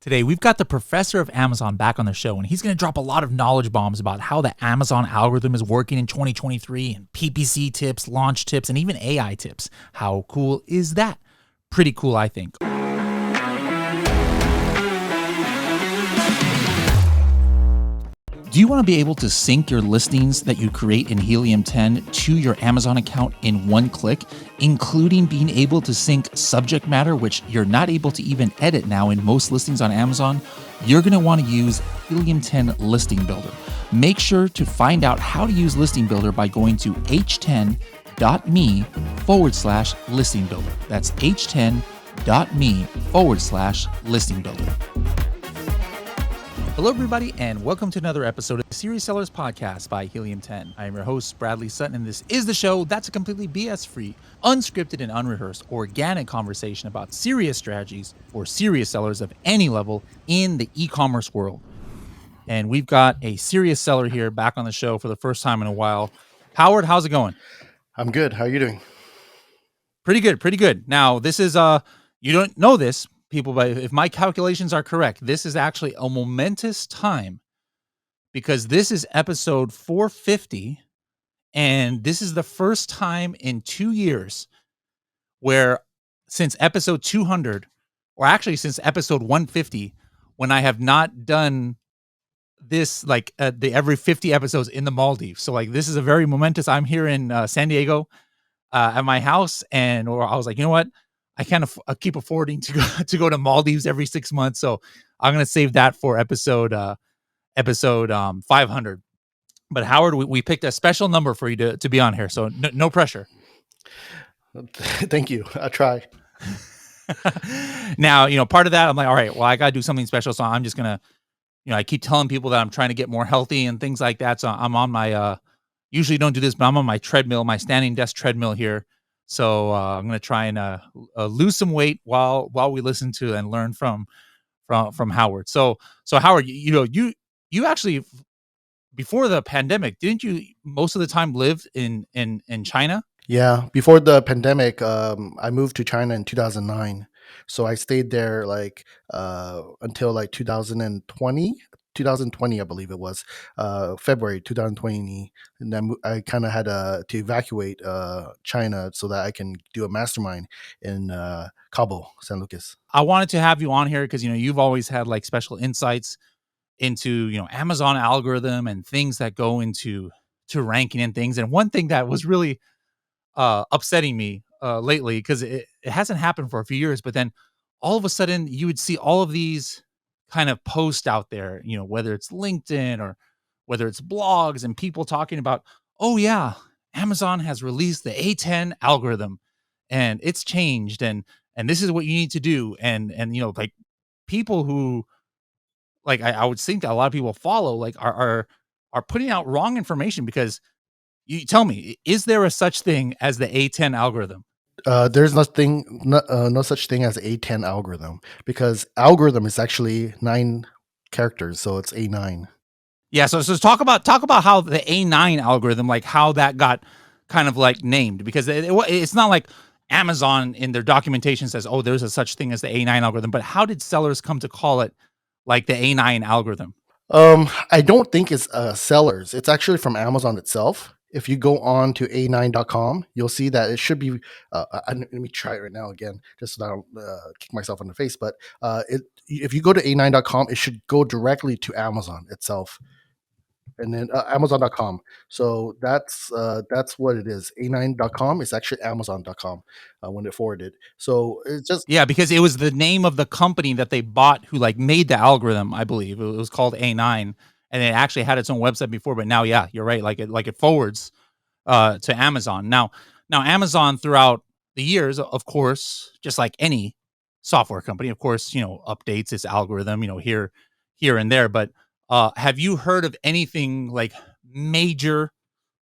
Today, we've got the professor of Amazon back on the show, and he's going to drop a lot of knowledge bombs about how the Amazon algorithm is working in 2023 and PPC tips, launch tips, and even AI tips. How cool is that? Pretty cool, I think. Do you want to be able to sync your listings that you create in Helium 10 to your Amazon account in one click, including being able to sync subject matter, which you're not able to even edit now in most listings on Amazon? You're going to want to use Helium 10 Listing Builder. Make sure to find out how to use Listing Builder by going to h10.me/listing builder. That's h10.me/listing builder. Hello, everybody, and welcome to another episode of the Serious Sellers Podcast by Helium 10. I am your host, Bradley Sutton, and this is the show that's a completely BS-free, unscripted, and unrehearsed organic conversation about serious strategies for serious sellers of any level in the e-commerce world. And we've got a serious seller here back on the show for the first time in a while. Howard, how's it going? I'm good. How are you doing? Pretty good. Now, this is, you don't know this, people, but if my calculations are correct, this is actually a momentous time because this is episode 450, and this is the first time in 2 years where since episode 200, or actually since episode 150, when I have not done this like the every 50 episodes in the Maldives. So like this is a very momentous. I'm here in San Diego at my house, and or I was like, you know what? I can't keep affording to go to Maldives every 6 months, so I'm gonna save that for episode 500. But Howard, we picked a special number for you to be on here, so no pressure. Thank you. I'll try. Now, part of that, I'm like, all right, well, I gotta do something special, so I'm just gonna, I keep telling people that I'm trying to get more healthy and things like that. So I'm on my usually don't do this, but I'm on my treadmill, my standing desk treadmill here. So I'm gonna try and lose some weight while we listen to and learn from Howard. So Howard, you actually, before the pandemic, didn't you most of the time live in China? Yeah. Before the pandemic, I moved to China in 2009. So I stayed there until like 2020, I believe it was, February 2020. And then I kind of had to evacuate China so that I can do a mastermind in Cabo, San Lucas. I wanted to have you on here because you've always had like special insights into Amazon algorithm and things that go into ranking and things. And one thing that was really upsetting me lately, because it hasn't happened for a few years, but then all of a sudden you would see all of these kind of posts out there, whether it's LinkedIn or whether it's blogs, and people talking about, oh yeah, Amazon has released the A10 algorithm and it's changed, and this is what you need to do. And like people who, like, I would think that a lot of people follow, like, are putting out wrong information. Because you tell me, is there a such thing as the A10 algorithm? There's no such thing as A10 algorithm, because algorithm is actually 9 characters, so it's A9. Yeah, so talk about how the A9 algorithm, like how that got kind of like named, because it's not like Amazon in their documentation says, oh, there's a such thing as the A9 algorithm, but how did sellers come to call it like the A9 algorithm? I don't think it's sellers. It's actually from Amazon itself. If you go on to a9.com, you'll see that it should be. Let me try it right now again, just so I don't kick myself in the face. But if you go to a9.com, it should go directly to Amazon itself, and then Amazon.com. So that's what it is. A9.com is actually Amazon.com when it forwarded. So it's just Yeah, because it was the name of the company that they bought who like made the algorithm, I believe. It was called A9, and it actually had its own website before, but now, yeah, you're right. Like it forwards to Amazon. Now Amazon, throughout the years, of course, just like any software company, of course, updates its algorithm, here and there. But have you heard of anything like major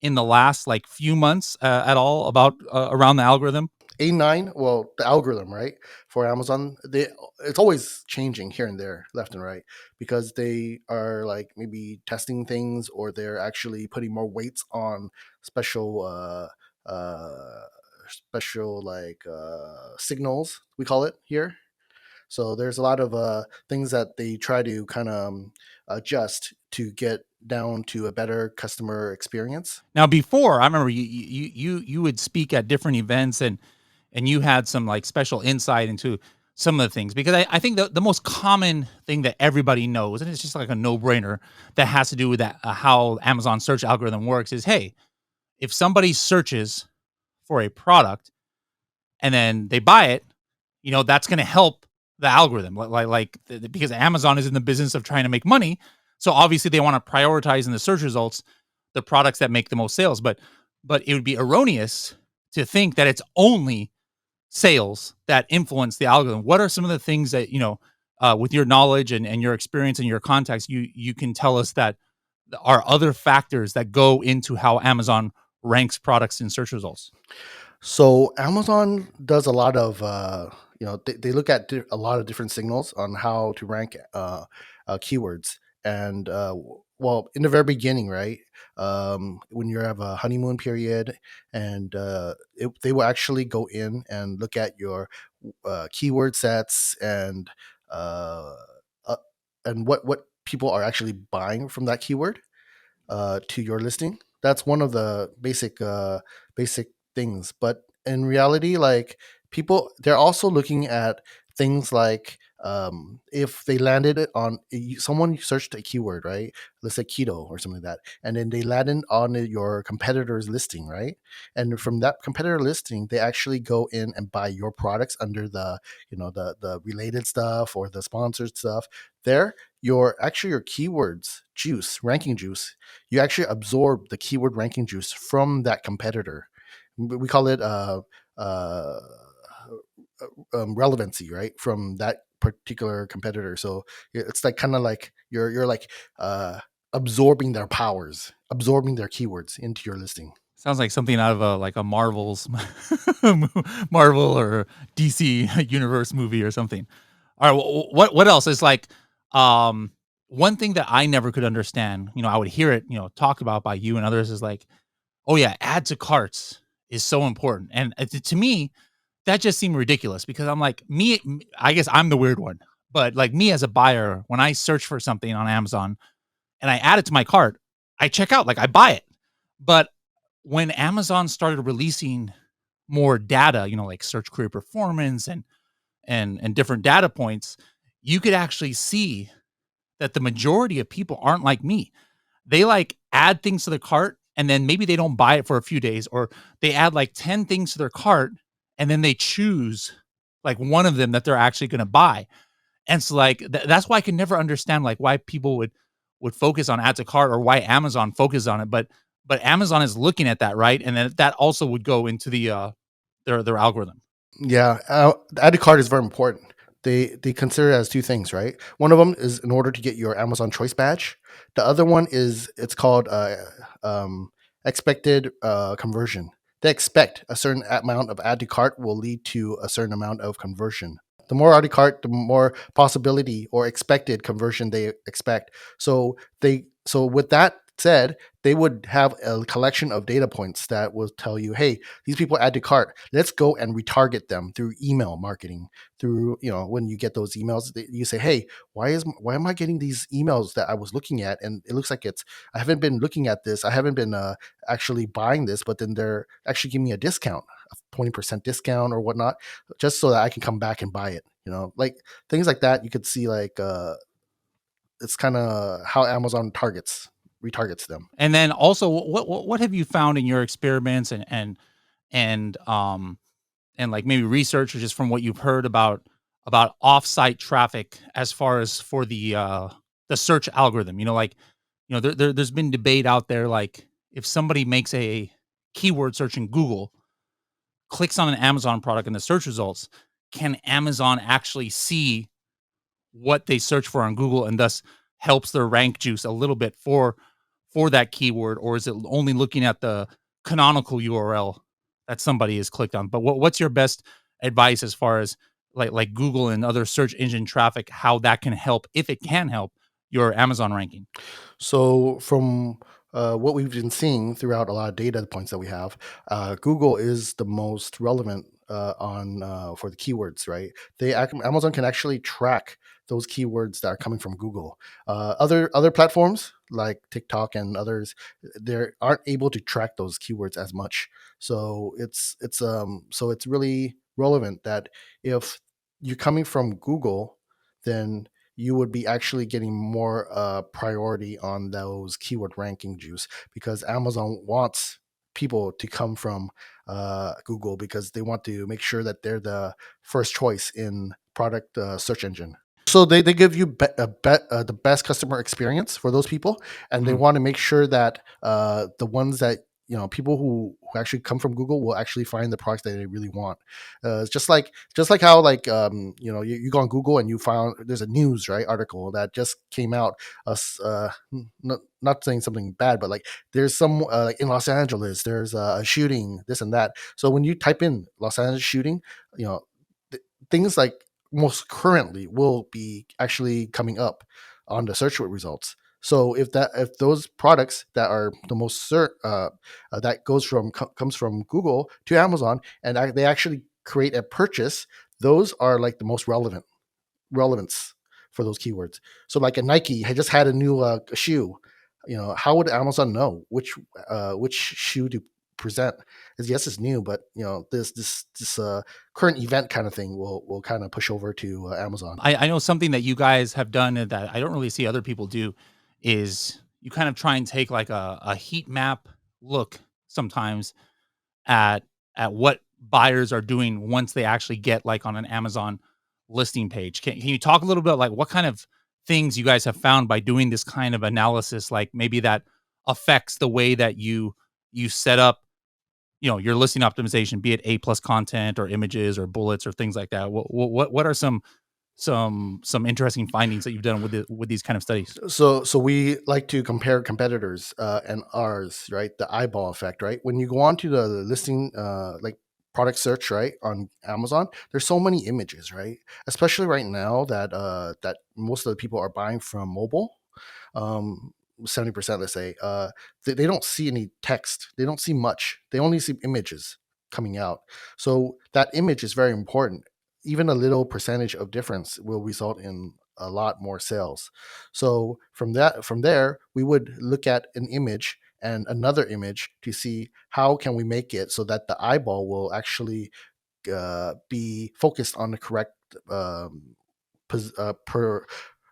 in the last like few months at all about around the algorithm? A9, well, the algorithm, right, for Amazon, it's always changing here and there, left and right, because they are like maybe testing things, or they're actually putting more weights on special special signals, we call it here. So there's a lot of things that they try to kind of adjust to get down to a better customer experience. Now, before I remember you would speak at different events, and you had some like special insight into some of the things, because I think the most common thing that everybody knows, and it's just like a no brainer, that has to do with that how Amazon search algorithm works is, hey, if somebody searches for a product and then they buy it, that's going to help the algorithm. Because Amazon is in the business of trying to make money, so obviously they want to prioritize in the search results the products that make the most sales. But it would be erroneous to think that it's only sales that influence the algorithm. What are some of the things that with your knowledge and your experience and your context, you can tell us that are other factors that go into how Amazon ranks products in search results? So Amazon does a lot of, they look at a lot of different signals on how to rank keywords. And well, in the very beginning, right, when you have a honeymoon period, and they will actually go in and look at your keyword sets uh, uh, and what people are actually buying from that keyword to your listing. That's one of the basic things. But in reality, like, people, they're also looking at things like, if they landed it on someone searched a keyword, right? Let's say keto or something like that, and then they landed on your competitor's listing, right? And from that competitor listing, they actually go in and buy your products under the the related stuff or the sponsored stuff. There, your keywords juice, ranking juice, you actually absorb the keyword ranking juice from that competitor. We call it uh, relevancy, right, from that particular competitor. So it's like kind of like you're like absorbing their powers, absorbing their keywords into your listing. Sounds like something out of a Marvel's Marvel or DC universe movie or something. All right, what else is like, um one thing that I never could understand, I would hear it, talked about by you and others, is like, oh yeah, add to carts is so important. And to me, that just seemed ridiculous, because I'm like, I guess I'm the weird one, but like me as a buyer, when I search for something on Amazon and I add it to my cart, I check out, like I buy it. But when Amazon started releasing more data, like search query performance and different data points, you could actually see that the majority of people aren't like me. They like add things to the cart and then maybe they don't buy it for a few days, or they add like 10 things to their cart and then they choose like one of them that they're actually going to buy. And so like that's why I can never understand like why people would focus on add to cart, or why Amazon focuses on it. But Amazon is looking at that, right? And then that also would go into their algorithm. Yeah, the added card is very important. They consider it as two things, right? One of them is in order to get your Amazon Choice badge. The other one is, it's called um, expected conversion. They expect a certain amount of add to cart will lead to a certain amount of conversion. The more add to cart, the more possibility or expected conversion they expect. So with that said, they would have a collection of data points that will tell you, hey, these people add to cart. Let's go and retarget them through email marketing. Through, when you get those emails, you say, hey, why am I getting these emails that I was looking at, and it looks like I haven't been looking at this. I haven't been actually buying this, but then they're actually giving me a discount, a 20% discount or whatnot, just so that I can come back and buy it. Like things like that. You could see like it's kind of how Amazon retargets them. And then also, what have you found in your experiments and and like maybe research, or just from what you've heard about offsite traffic, as far as for the search algorithm? Like, there's been debate out there, like if somebody makes a keyword search in Google, clicks on an Amazon product in the search results, can Amazon actually see what they search for on Google, and thus helps their rank juice a little bit for that keyword, or is it only looking at the canonical URL that somebody has clicked on? But what's your best advice as far as like Google and other search engine traffic, how that can help, if it can help, your Amazon ranking? So from what we've been seeing throughout a lot of data points that we have, Google is the most relevant on for the keywords, right? Amazon can actually track those keywords that are coming from Google. Other platforms like TikTok and others, they aren't able to track those keywords as much. So it's really relevant that if you're coming from Google, then you would be actually getting more priority on those keyword ranking juice, because Amazon wants people to come from Google, because they want to make sure that they're the first choice in product search engine. So they give you the best customer experience for those people, and they Mhm. want to make sure that the ones that, people who actually come from Google will actually find the products that they really want. It's just like how, like, you go on Google and you found there's a news, right, article that just came out. Not saying something bad, but like there's some like in Los Angeles, there's a shooting, this and that. So when you type in Los Angeles shooting, you know, things like most currently will be actually coming up on the search results. So if those products that are the most that comes from Google to Amazon, and they actually create a purchase, those are like the most relevance for those keywords. So like a Nike had just had a new shoe. How would Amazon know which shoe to present? Is yes, it's new, but this current event kind of thing will kind of push over to Amazon. I know something that you guys have done and that I don't really see other people do is you kind of try and take like a heat map look sometimes at what buyers are doing once they actually get like on an Amazon listing page. Can you talk a little bit like what kind of things you guys have found by doing this kind of analysis, like maybe that affects the way that you set up, your listing optimization, be it A plus content or images or bullets or things like that? What are some interesting findings that you've done with these kind of studies? So we like to compare competitors and ours, right? The eyeball effect, right? When you go on to the listing, like product search, right, on Amazon, there's so many images, right? Especially right now that most of the people are buying from mobile. um 70%, let's say, they don't see any text, they don't see much, they only see images coming out. So that image is very important. Even a little percentage of difference will result in a lot more sales. So from there we would look at an image and another image to see how can we make it so that the eyeball will actually be focused on the correct um, per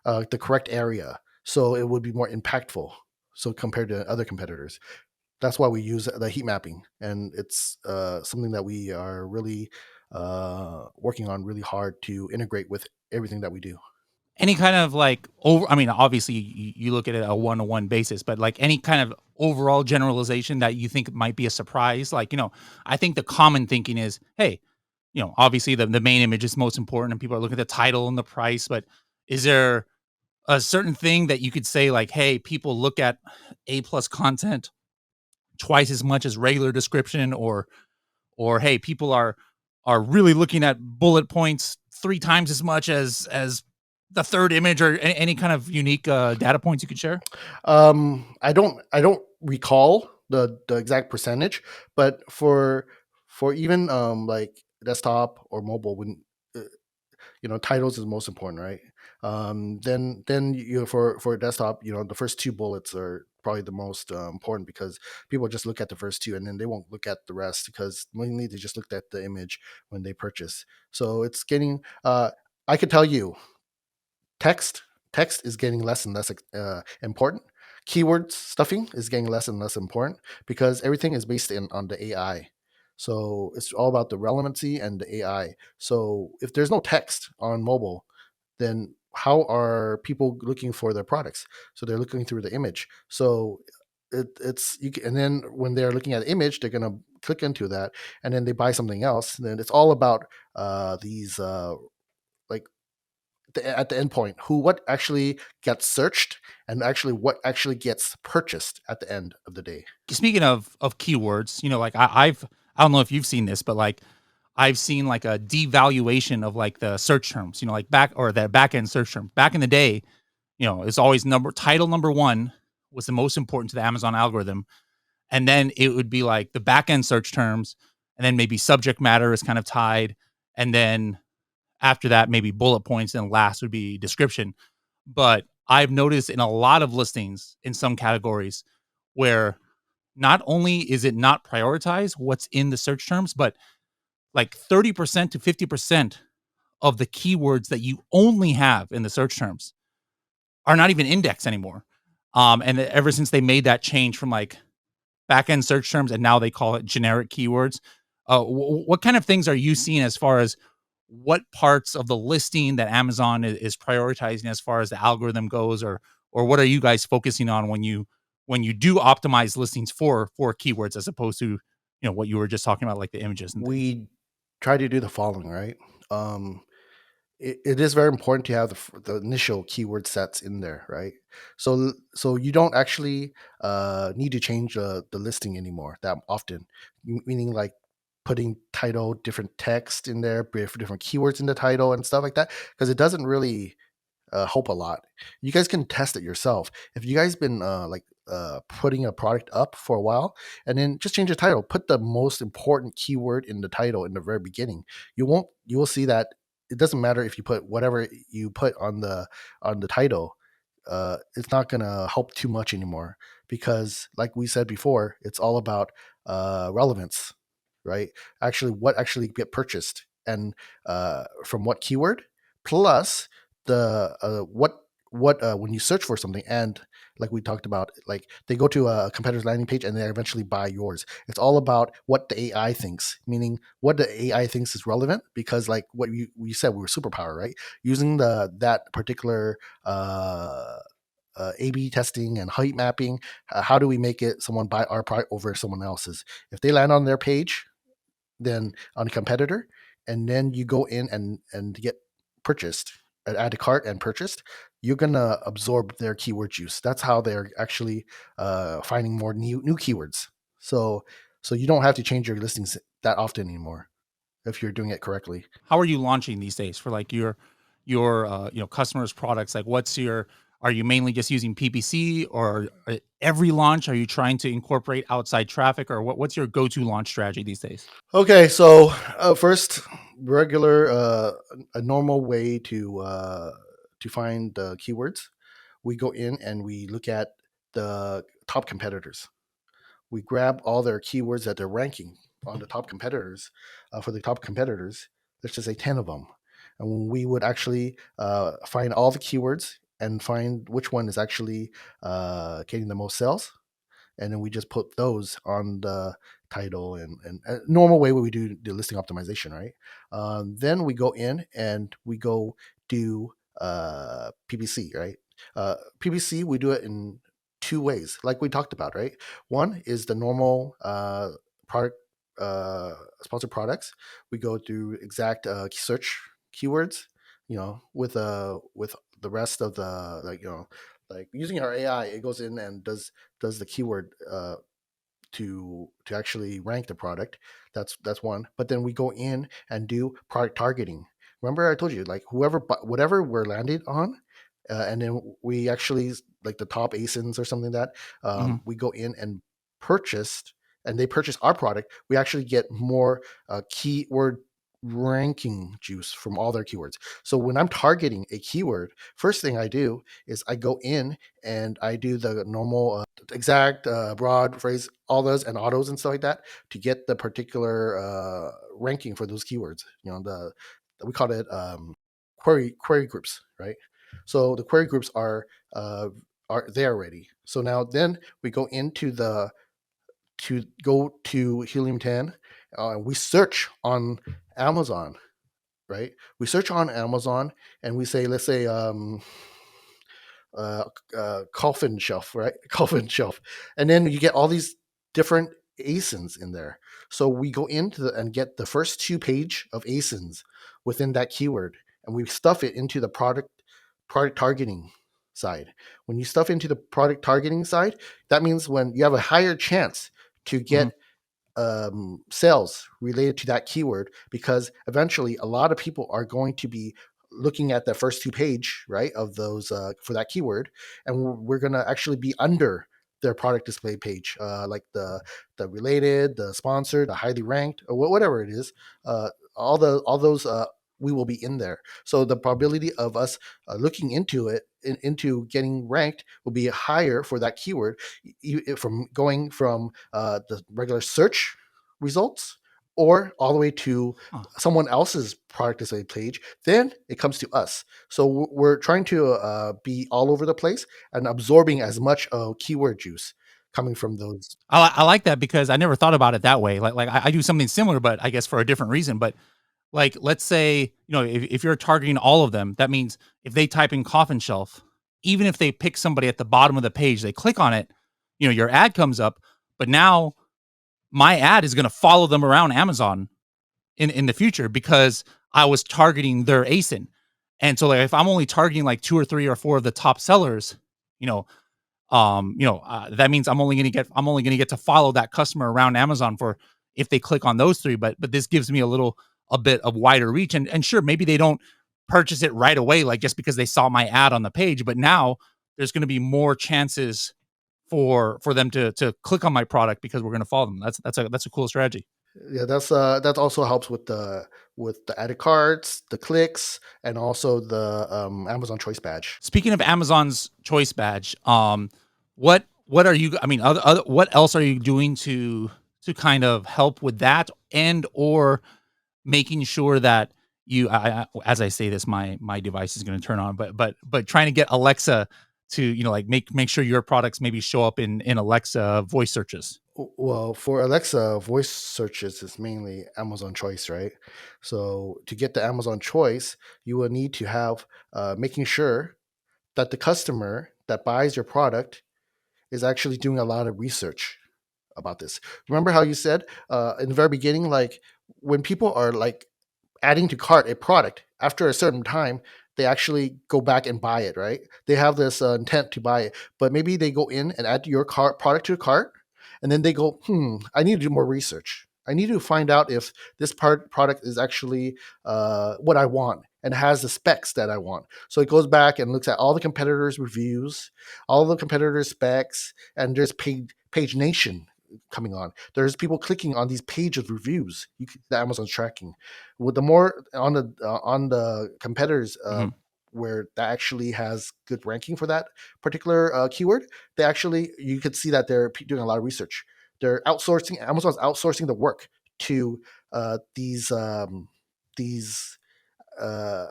the correct area, so it would be more impactful. So compared to other competitors, that's why we use the heat mapping, and it's something that we are really working on really hard to integrate with everything that we do. Any kind of like over, I mean, obviously you look at it a one-to-one basis, but like any kind of overall generalization that you think might be a surprise. Like, I think the common thinking is, hey, obviously the main image is most important and people are looking at the title and the price, but is there a certain thing that you could say like, hey, people look at A plus content twice as much as regular description, or hey, people are really looking at bullet points three times as much as the third image, or any kind of unique data points you could share? I don't recall the exact percentage, but for even like desktop or mobile, when uh, titles is most important, right? Then for desktop, the first two bullets are probably the most important, because people just look at the first two and then they won't look at the rest, because mainly they just looked at the image when they purchase. So it's getting I could tell you, text text is getting less and less important. Keywords stuffing is getting less and less important, because everything is based on the AI. So it's all about the relevancy and the AI. So if there's no text on mobile, then how are people looking for their products? So they're looking through the image. So and then when they're looking at the image, they're gonna click into that, and then they buy something else. And then it's all about these like at the end point, what actually gets searched, and actually what actually gets purchased at the end of the day. Speaking of keywords, like I don't know if you've seen this, but like I've seen like a devaluation of like the search terms, like back or that back end search term. Back in the day, it's always title number one was the most important to the Amazon algorithm. And then it would be like the back end search terms. and then maybe subject matter is kind of tied, and then after that, maybe bullet points, and last would be description. But I've noticed in a lot of listings in some categories where not only is it not prioritized what's in the search terms, but like 30% to 50% of the keywords that you only have in the search terms are not even indexed anymore. And ever since they made that change from like back end search terms and now they call it generic keywords, what kind of things are you seeing as far as what parts of the listing that Amazon is prioritizing as far as the algorithm goes, or what are you guys focusing on when you do optimize listings for keywords as opposed to what you were just talking about like the images and things? We try to do the following, right? Um, it is very important to have the initial keyword sets in there, right? So you don't actually need to change the listing anymore that often. Meaning like putting title, different text in there, different keywords in the title and stuff like that, because it doesn't really help a lot. You guys can test it yourself. If you guys been putting a product up for a while, and then just change the title, put the most important keyword in the title in the very beginning. You will see that it doesn't matter if you put whatever you put on the title. It's not gonna help too much anymore because, like we said before, it's all about relevance, right? Actually, what actually get purchased and from what keyword, plus the what when you search for something, and like we talked about, like they go to a competitor's landing page and they eventually buy yours. It's all about what the AI thinks, meaning what the AI thinks is relevant, because like what we said, we were superpower, right? Using the that particular A/B testing and height mapping. How do we make it someone buy our product over someone else's? If they land on their page, then on a competitor, and then you go in and get purchased, add to cart and purchased, you're gonna absorb their keyword juice. That's how they're actually finding more new keywords. So you don't have to change your listings that often anymore if you're doing it correctly. How are you launching these days for like your customers products? Like what's your are you mainly just using PPC, or every launch are you trying to incorporate outside traffic, or what's your go-to launch strategy these days? Okay, so first, regular a normal way to find the keywords. We go in and we look at the top competitors. We grab all their keywords that they're ranking on the top competitors. For the top competitors, let's just say 10 of them, and we would actually find all the keywords and find which one is actually getting the most sales, and then we just put those on the title and normal way where we do the listing optimization, right? Then we go in and we go do PPC, right? PPC, we do it in two ways, like we talked about, right? One is the normal product sponsored products. We go through exact search keywords, with the rest of the, like using our AI, it goes in and does the keyword to actually rank the product. That's one. But then we go in and do product targeting. Remember, I told you, like whatever we're landed on, and then we actually, like the top ASINs or something like that. Mhm. We go in and purchased, and they purchase our product. We actually get more keyword ranking juice from all their keywords. So when I'm targeting a keyword, first thing I do is I go in and I do the normal exact broad phrase, all those and autos and stuff like that to get the particular ranking for those keywords. The we call it query groups, right? So the query groups are there already. So now then we go into the to go to Helium 10. We search on Amazon, right? We search on Amazon and we say, let's say, coffin shelf, right? Coffin shelf, and then you get all these different ASINs in there. So we go into and get the first two-page of ASINs within that keyword, and we stuff it into the product targeting side. When you stuff into the product targeting side, that means when you have a higher chance to Mhm. get sales related to that keyword, because eventually a lot of people are going to be looking at the first two page, right, of those for that keyword, and we're going to actually be under their product display page, like the related, the sponsored, the highly ranked, or whatever it is. All those we will be in there. So the probability of us looking into it, into getting ranked, will be higher for that keyword, from going from the regular search results, or all the way to Huh. someone else's product display page. Then it comes to us. So we're trying to be all over the place and absorbing as much keyword juice coming from those. I like that because I never thought about it that way. I do something similar, but I guess for a different reason. But like, let's say, if you're targeting all of them, that means if they type in coffin shelf, even if they pick somebody at the bottom of the page, they click on it, your ad comes up, but now my ad is going to follow them around Amazon in the future because I was targeting their ASIN. And so like if I'm only targeting like two or three or four of the top sellers, you know, that means I'm only gonna get to follow that customer around Amazon for if they click on those three. But this gives me a bit of wider reach. And sure, maybe they don't purchase it right away, like just because they saw my ad on the page. But now there's gonna be more chances for them to click on my product because we're gonna follow them. That's a cool strategy. Yeah, that also helps with the added cards, the clicks, and also the Amazon Choice Badge. Speaking of Amazon's choice badge, what are you? I mean, what else are you doing to kind of help with that, and or making sure that as I say this, my device is going to turn on, but trying to get Alexa to like make sure your products maybe show up in Alexa voice searches. Well, for Alexa, voice searches is mainly Amazon Choice, right? So to get the Amazon Choice, you will need to have making sure that the customer that buys your product is actually doing a lot of research about this. Remember how you said in the very beginning, like when people are like adding to cart a product after a certain time, they actually go back and buy it, right? They have this intent to buy it, but maybe they go in and add your cart product to the cart, and then they go, I need to do more research. I need to find out if this product is actually what I want and has the specs that I want. So it goes back and looks at all the competitors' reviews, all the competitors' specs, and there's page nation coming on. There's people clicking on these pages reviews that Amazon's tracking. With the more on the competitors Mhm. where that actually has good ranking for that particular keyword, they actually, you could see that they're doing a lot of research. They're outsourcing. Amazon's outsourcing the work to these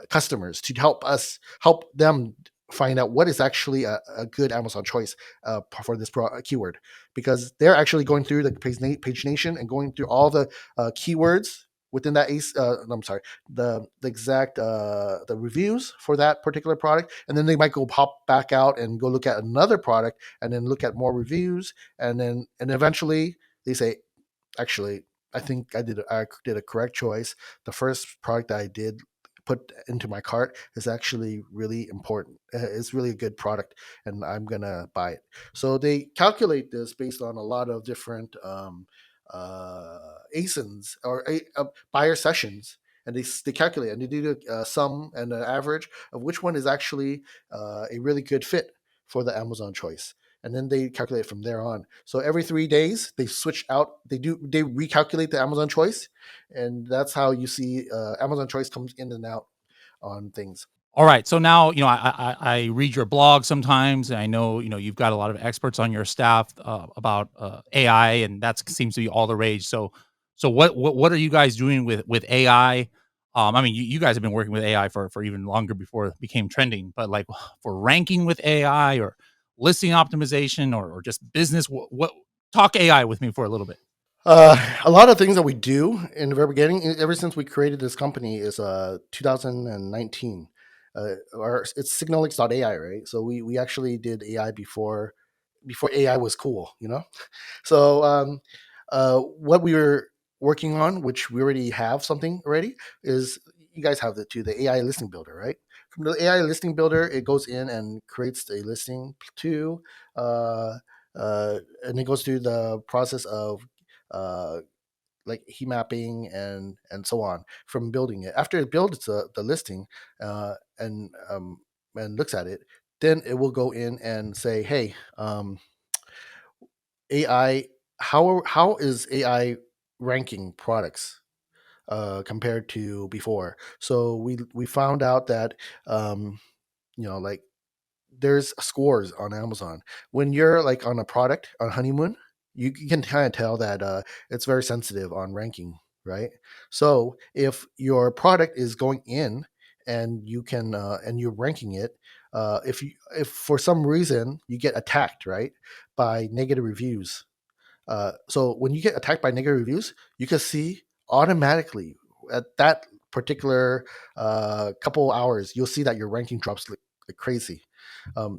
customers to help them find out what is actually a good Amazon choice for this keyword, because they're actually going through the page nation and going through all the keywords within that I'm sorry, the exact the reviews for that particular product, and then they might go pop back out and go look at another product and then look at more reviews, and eventually they say, actually, I think I did a correct choice. The first product that I did put into my cart is actually really important. It's really a good product, and I'm gonna buy it. So they calculate this based on a lot of different ASINs or buyer sessions, and they calculate and they do the sum and the average of which one is actually a really good fit for the Amazon choice, and then they calculate from there on. So every 3 days they switch out. They recalculate the Amazon choice, and that's how you see Amazon choice comes in and out on things. All right. So now, I read your blog sometimes, and I know, you've got a lot of experts on your staff about AI, and that seems to be all the rage. So what are you guys doing with AI? I mean, you guys have been working with AI for even longer before it became trending, but like for ranking with AI or listing optimization or just business, what talk AI with me for a little bit. A lot of things that we do in the very beginning, ever since we created this company, is 2019. It's Signalytics.ai, right? So we actually did AI before AI was cool, you know. So what we were working on, which we already have something already, is you guys have the AI listing builder, right? From the AI listing builder, it goes in and creates a listing too, uh, and it goes through the process of uh, like heat mapping and so on from building it. After it builds the listing and looks at it, then it will go in and say, hey, AI, how is AI ranking products compared to before? So we found out that um, like there's scores on Amazon. When you're like on a product on honeymoon, you can kind of tell that it's very sensitive on ranking, right? So if your product is going in and you can and you're ranking it, if for some reason you get attacked, right, by negative reviews, so when you get attacked by negative reviews, you can see automatically at that particular couple hours, you'll see that your ranking drops like crazy.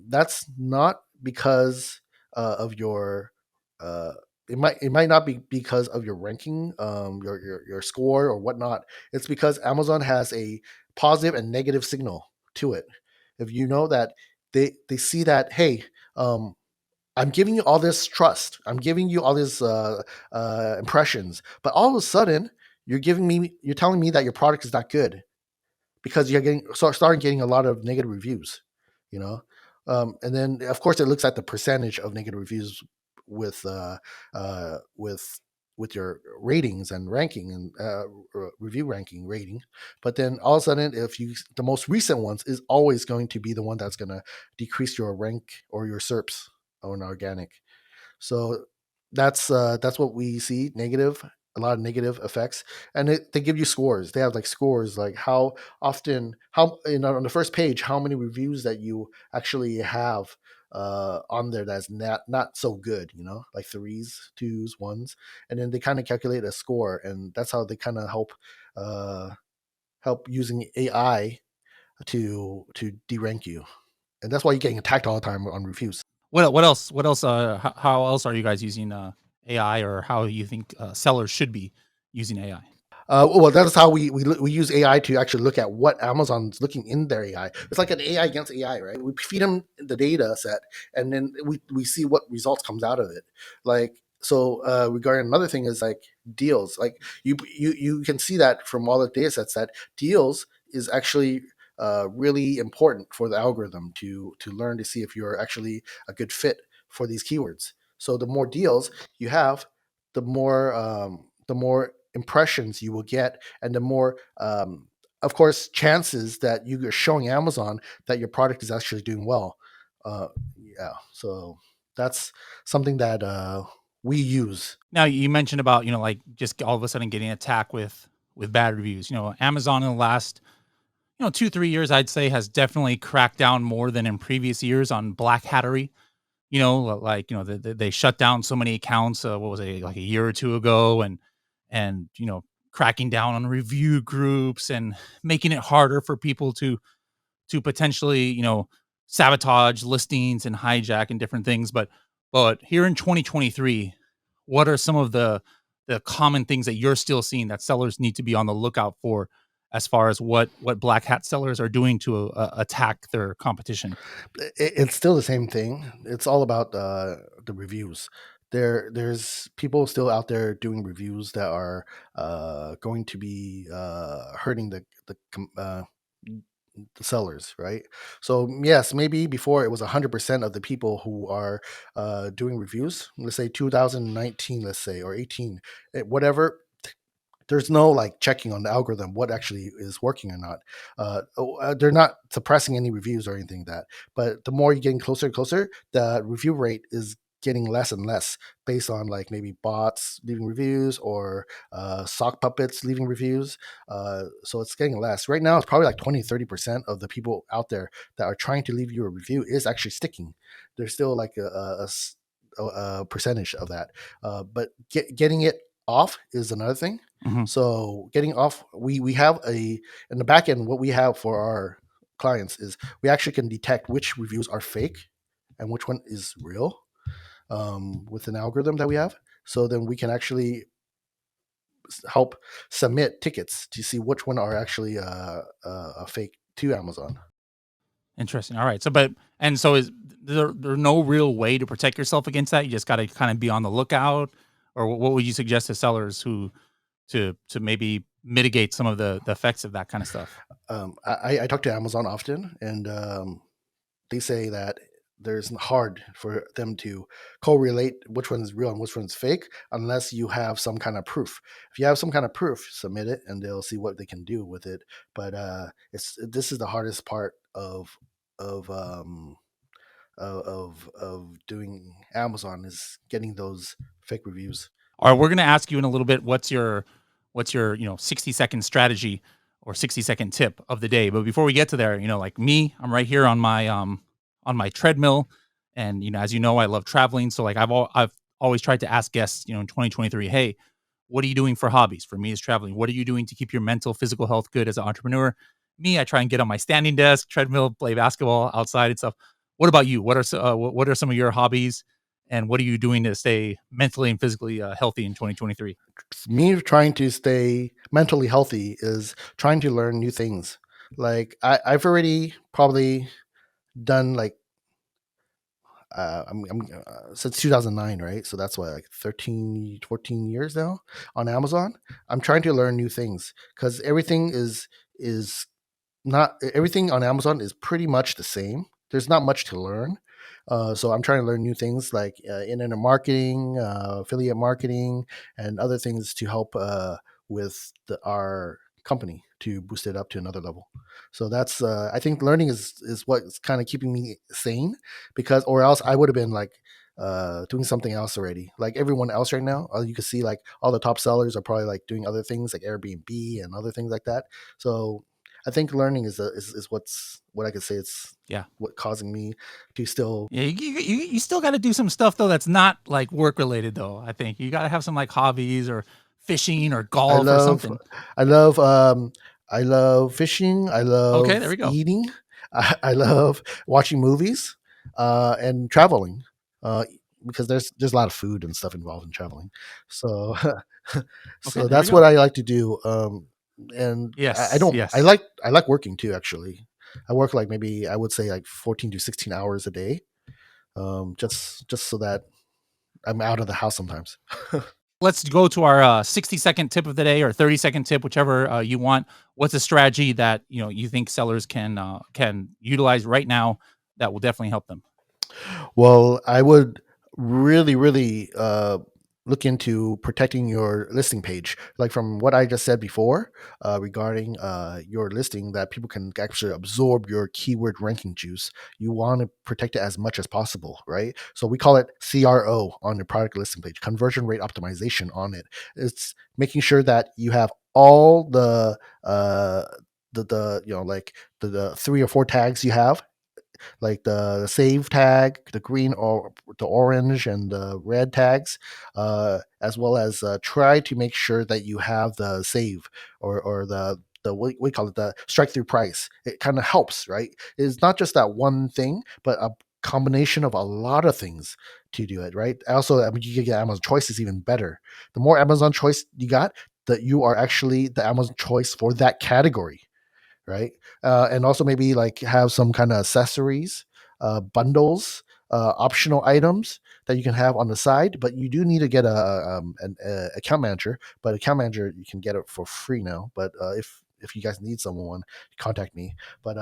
That's not because of your. Uh, it might not be because of your ranking, your score or whatnot. It's because Amazon has a positive and negative signal to it. If you know that they see that, hey, um, I'm giving you all this trust. I'm giving you all these impressions, but all of a sudden, you're telling me that your product is not good because you're starting getting a lot of negative reviews, you know. And then of course it looks at the percentage of negative reviews with uh, uh, with with your ratings and ranking and review ranking rating. But then all of a sudden, if you the most recent ones is always going to be the one that's going to decrease your rank or your SERPs on organic. So that's what we see, negative, a lot of negative effects, and they give you scores. They have like scores, like how often, how on the first page, how many reviews that you actually have on there that's not so good, like threes, twos, ones, and then they kind of calculate a score, and that's how they kind of uh, help using AI to derank you, and that's why you're getting attacked all the time on reviews. What else? What else? How else are you guys using AI, or how you think sellers should be using AI? Well, that's how we use AI to actually look at what Amazon's looking in their AI. It's like an AI against AI, right? We feed them the data set, and then we see what results comes out of it. Like so, regarding another thing is like deals. Like you can see that from all the data sets that deals is actually really important for the algorithm to learn to see if you're actually a good fit for these keywords. So the more deals you have, the more impressions you will get, and the more, of course, chances that you are showing Amazon that your product is actually doing well. Yeah, so that's something that we use. Now you mentioned about like just all of a sudden getting attacked with bad reviews. Amazon in the last 2-3 years, I'd say, has definitely cracked down more than in previous years on black hattery. Like they shut down so many accounts. What was it, like a year or two ago, and cracking down on review groups and making it harder for people to potentially sabotage listings and hijack and different things. But here in 2023, what are some of the common things that you're still seeing that sellers need to be on the lookout for, as far as what black hat sellers are doing to attack their competition? It's still the same thing. It's all about the reviews. There's people still out there doing reviews that are going to be hurting the sellers, right? So yes, maybe before it was 100% of the people who are doing reviews. Let's say 2019, let's say, or 18, whatever. There's no like checking on the algorithm what actually is working or not. They're not suppressing any reviews or anything like that. But the more you're getting closer and closer, the review rate is getting less and less based on like maybe bots leaving reviews or sock puppets leaving reviews. So it's getting less. Right now, it's probably like 20-30% of the people out there that are trying to leave you a review is actually sticking. There's still like a percentage of that. But getting it off is another thing. Mhm. So getting off, we have a in the back end. What we have for our clients is we actually can detect which reviews are fake and which one is real with an algorithm that we have. So then we can actually help submit tickets to see which one are actually a fake to Amazon. Interesting. All right. So is there no real way to protect yourself against that? You just got to kind of be on the lookout, or what would you suggest to sellers who to maybe mitigate some of the effects of that kind of stuff? I talk to Amazon often, and they say that there's hard for them to correlate which one is real and which one's fake unless you have some kind of proof. If you have some kind of proof, submit it and they'll see what they can do with it. But it's this is the hardest part of of doing Amazon is getting those fake reviews. All right, we're going to ask you in a little bit what's your 60-second strategy or 60-second tip of the day. But before we get to there, like me, I'm right here on my treadmill, and as you know, I love traveling. So like I've always tried to ask guests, in 2023, hey, what are you doing for hobbies? For me, is traveling. What are you doing to keep your mental, physical health good as an entrepreneur? Me, I try and get on my standing desk, treadmill, play basketball outside and stuff. What about you? What are some of your hobbies? And what are you doing to stay mentally and physically healthy in 2023? Me trying to stay mentally healthy is trying to learn new things. Like I've already probably done like since 2009, right? So that's what, like 13, 14 years now on Amazon. I'm trying to learn new things because is not everything on Amazon is pretty much the same. There's not much to learn. So I'm trying to learn new things like internet marketing, affiliate marketing, and other things to help with our company to boost it up to another level. So that's I think learning is what's kind of keeping me sane, because or else I would have been like doing something else already. Like everyone else right now, you can see like all the top sellers are probably like doing other things like Airbnb and other things like that. So I think learning is what I could say it's Yeah. what causing me to still. Yeah, you still got to do some stuff though that's not like work related though. I think you got to have some like hobbies or fishing or I golf or love, something. I love, I love fishing. I Okay, there love we go. eating. I love watching movies, and traveling, uh, because there's a lot of food and stuff involved in traveling. So, Okay, so there we that's what go. I like to do. And I Yes, don't. yes. I like working too. Actually, I work like maybe I would say like 14 to 16 hours a day, just so that I'm out of the house sometimes. Let's go to our 60-second tip of the day or 30-second tip, whichever you want. What's a strategy that you think sellers can utilize right now that will definitely help them? Well, I would really, really look into protecting your listing page. Like from what I just said before regarding your listing, that people can actually absorb your keyword ranking juice. You want to protect it as much as possible, right? So we call it CRO on your product listing page, conversion rate optimization on it. It's making sure that you have all the like the 3 or 4 tags you have, like the save tag, the green or the orange and the red tags, as well as try to make sure that you have the save or the what we call it the strike through price. It kind of helps, right? It's not just that one thing, but a combination of a lot of things to do it, right? Also, I mean, you can get Amazon choice is even better. The more Amazon choice you got, that you are actually the Amazon choice for that category, right? And also maybe like have some kind of accessories, bundles, optional items that you can have on the side. But you do need to get an account manager. But account manager you can get it for free now. But if you guys need someone, contact me. But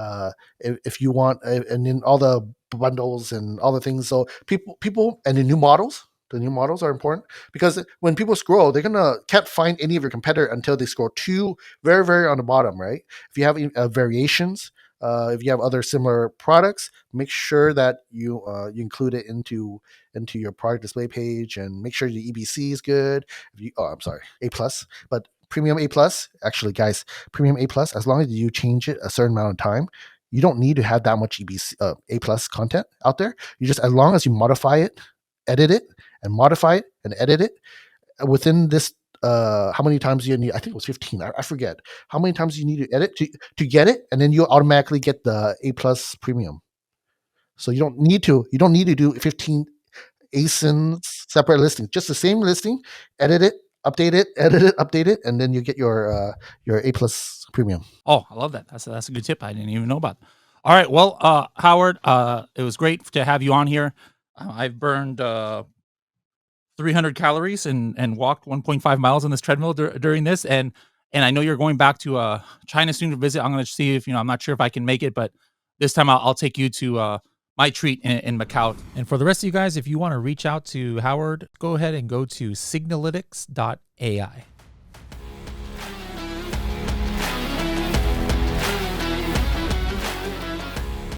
if you want, and then all the bundles and all the things, so people and the new models. The new models are important because when people scroll, they're gonna can't find any of your competitor until they scroll to very very on the bottom, right? If you have variations, if you have other similar products, make sure that you include it into your product display page, and make sure the EBC is good. I'm sorry, A plus, but premium A plus. Actually, guys, premium A plus. As long as you change it a certain amount of time, you don't need to have that much EBC A plus content out there. You just as long as you modify it, edit it, and modify it and edit it within this how many times you need, I think it was 15, I forget how many times you need to edit to get it, and then you automatically get the A plus premium. So you don't need to do 15 asins separate listings, just the same listing, edit it, update it, edit it, update it, and then you get your A plus premium. Oh, I love that. That's a good tip. I didn't even know about. All right, well, Howard, it was great to have you on here. I've burned 300 calories and walked 1.5 miles on this treadmill during this, and I know you're going back to China soon to visit. I'm going to see if I'm not sure if I can make it, but this time I'll take you to my treat in Macau. And for the rest of you guys, if you want to reach out to Howard, go ahead and go to Signalytics.ai.